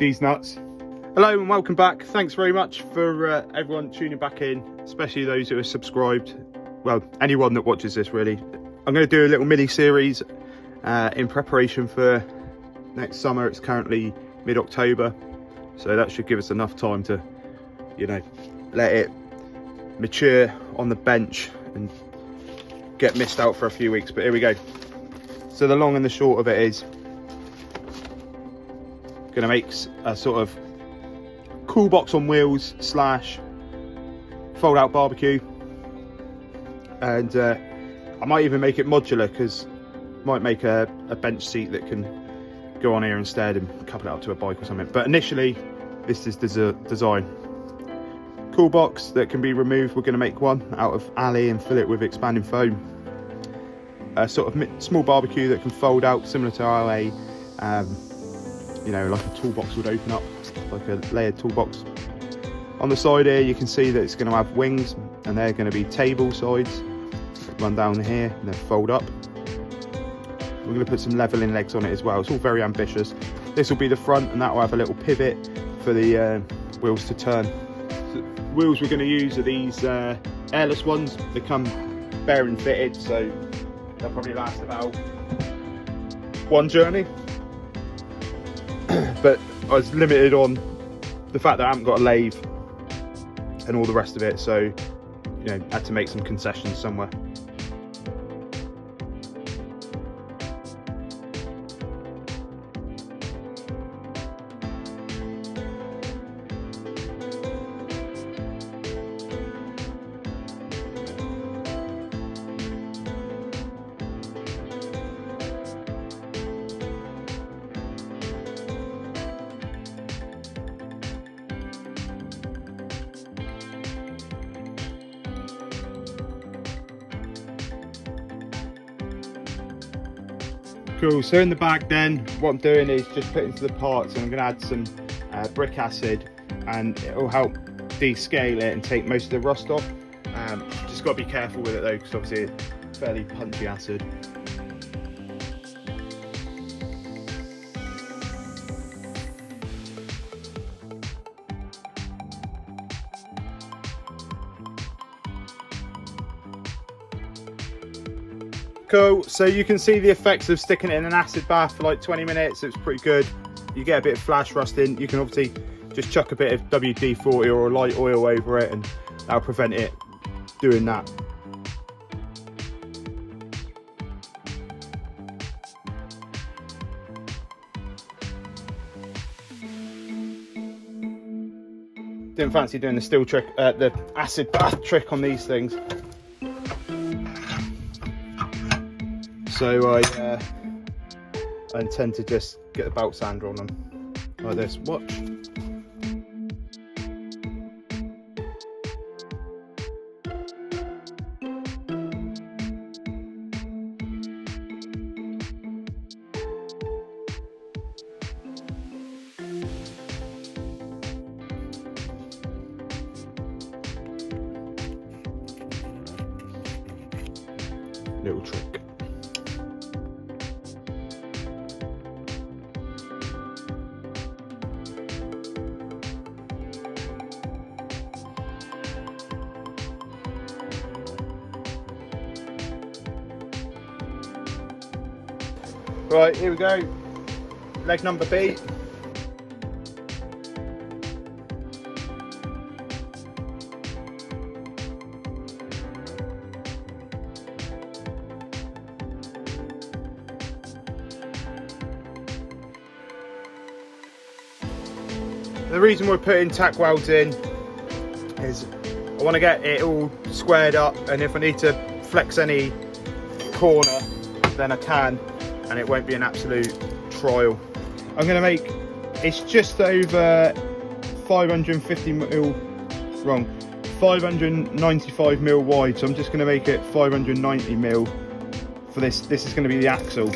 these nuts. Hello and welcome back. Thanks very much for everyone tuning back in, especially those who are subscribed. Well, anyone that watches this really. I'm going to do a little mini series in preparation for next summer. It's currently mid-October, so that should give us enough time to, you know, let it mature on the bench and get missed out for a few weeks. But here we go. So the long and the short of it is going to make a sort of cool box on wheels slash fold out barbecue, and I might even make it modular, because I might make a bench seat that can go on here instead and couple it up to a bike or something. But initially this is the design. Cool box that can be removed. We're going to make one out of alley and fill it with expanding foam. A sort of small barbecue that can fold out, similar to how a you know, like a toolbox would open up, like a layered toolbox. On the side here you can see that it's going to have wings, and they're going to be table sides, run down here and then fold up. We're going to put some leveling legs on it as well. It's all very ambitious. This will be the front, and that will have a little pivot for the wheels to turn. So the wheels we're going to use are these airless ones. They come bearing fitted, so they'll probably last about one journey. But I was limited on the fact that I haven't got a lathe and all the rest of it, so, you know, had to make some concessions somewhere. Cool, so in the bag then, what I'm doing is just putting into the parts, and I'm going to add some brick acid, and it will help descale it and take most of the rust off. Just got to be careful with it though, because obviously it's fairly punchy acid. Cool, so you can see the effects of sticking it in an acid bath for like 20 minutes. It's pretty good. You get a bit of flash rusting. You can obviously just chuck a bit of WD-40 or light oil over it, and that'll prevent it doing that. Didn't fancy doing the steel trick, the acid bath trick on these things. So I intend to just get the belt sander on them like this. Watch. Little trick. Right, here we go. Leg number B. The reason we're putting tack welds in is I want to get it all squared up, and if I need to flex any corner, then I can, and it won't be an absolute trial. I'm going to make, it's just over 595 mil wide, so I'm just going to make it 590 mil for this. This is going to be the axle,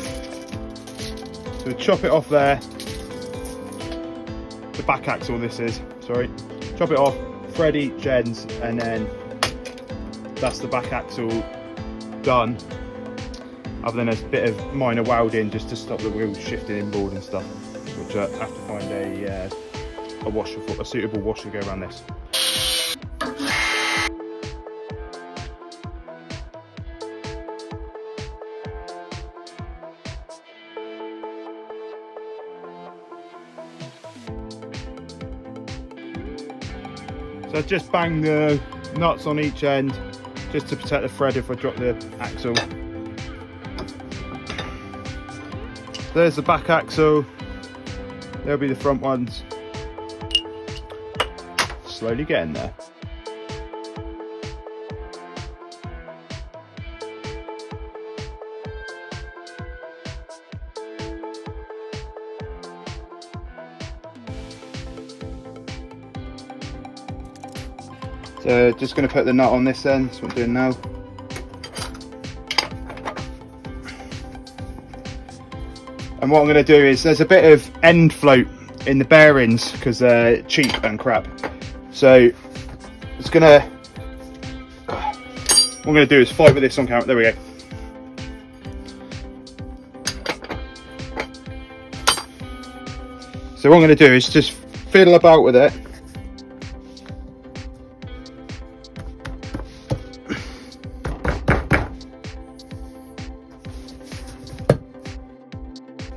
so chop it off there. The back axle this is, sorry, chop it off, thread each ends, and then that's the back axle done, other than a bit of minor welding just to stop the wheels shifting inboard and stuff. which I have to find a washer for, a suitable washer to go around this. So I just bang the nuts on each end just to protect the thread if I drop the axle. There's the back axle, there'll be the front ones. Slowly getting there. So just going to put the nut on this end, that's what I'm doing now. And what I'm going to do is, there's a bit of end float in the bearings because they're cheap and crap. So it's going to, what I'm going to do is fight with this on camera. There we go. So what I'm going to do is just fiddle about with it.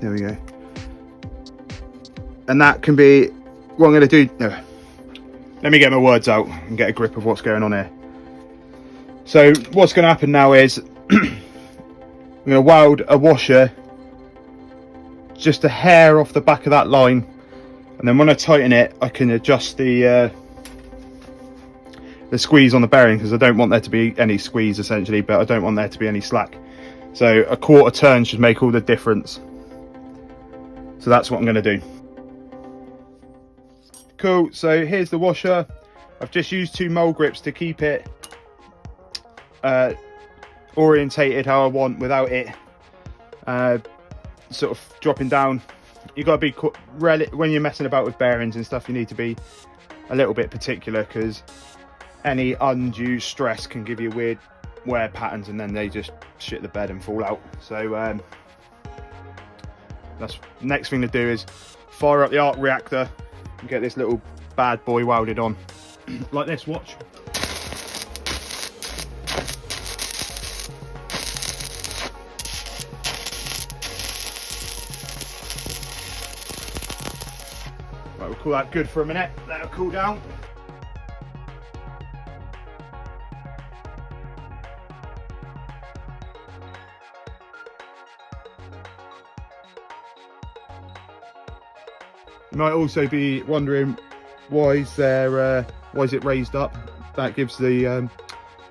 There we go. And that can be what I'm going to do. No, let me get my words out and get a grip of what's going on here. So what's going to happen now is I'm going to weld a washer just a hair off the back of that line, and then when I tighten it I can adjust the squeeze on the bearing, because I don't want there to be any squeeze essentially, but I don't want there to be any slack. So a quarter turn should make all the difference. So that's what I'm going to do. Cool, so here's the washer. I've just used 2 mole grips to keep it orientated how I want without it sort of dropping down. You've got to be, when you're messing about with bearings and stuff, you need to be a little bit particular, because any undue stress can give you weird wear patterns and then they just shit the bed and fall out. So that's next thing to do is fire up the arc reactor and get this little bad boy welded on like this. Watch. Right, we'll call that good for a minute, let it cool down. You might also be wondering why is it raised up? That gives the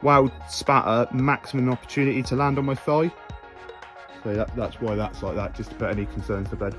weld spatter maximum opportunity to land on my thigh. So that's why that's like that, just to put any concerns to bed.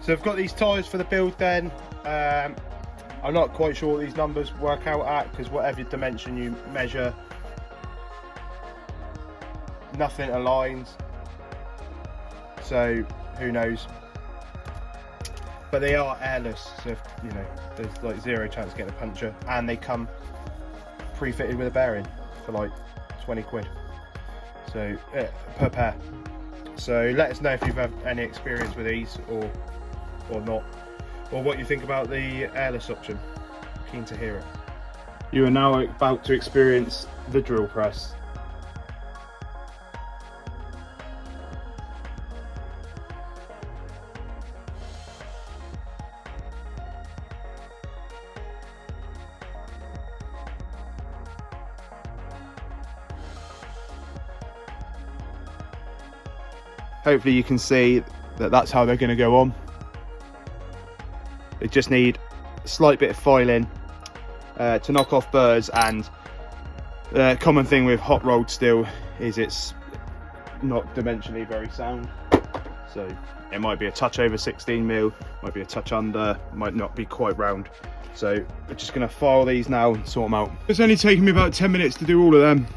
So I've got these tyres for the build then. I'm not quite sure what these numbers work out at, because whatever dimension you measure, nothing aligns. So who knows? But they are airless, so if, you know, there's like 0 chance of getting a puncture, and they come pre-fitted with a bearing for like 20 quid. So per pair. So let us know if you've had any experience with these or not, or what you think about the airless option. Keen to hear it. You are now about to experience the drill press. Hopefully you can see that that's how they're going to go on. They just need a slight bit of filing to knock off burrs, and the common thing with hot rolled steel is it's not dimensionally very sound. So it might be a touch over 16mm, might be a touch under, might not be quite round. So we're just going to file these now and sort them out. It's only taken me about 10 minutes to do all of them.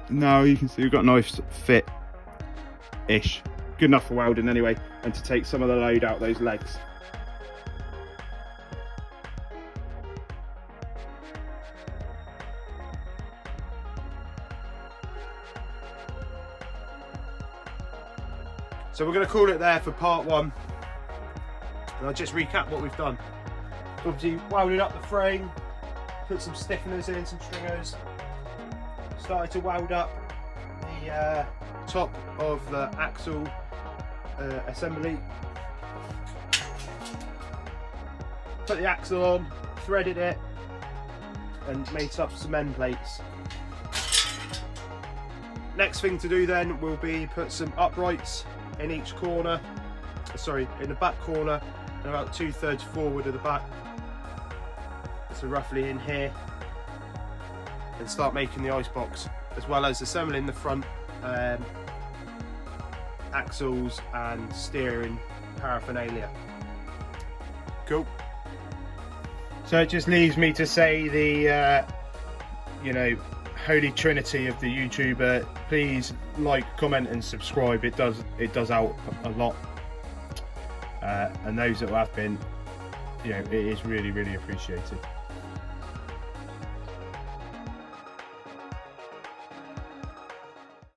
Now you can see we've got a nice fit-ish. Good enough for welding anyway, and to take some of the load out those legs. So we're going to call it there for part one, and I'll just recap what we've done. Obviously welded up the frame, put some stiffeners in, some stringers, started to weld up the top of the axle assembly, put the axle on, threaded it and made up some end plates. Next thing to do then will be put some uprights in each corner, sorry, in the back corner and about 2/3 forward of the back, so roughly in here, and start making the ice box, as well as assembling the front axles and steering paraphernalia. Cool. So it just leaves me to say the you know, holy trinity of the YouTuber. Please like, comment and subscribe. It does out a lot, and those that have been, you know, it is really appreciated.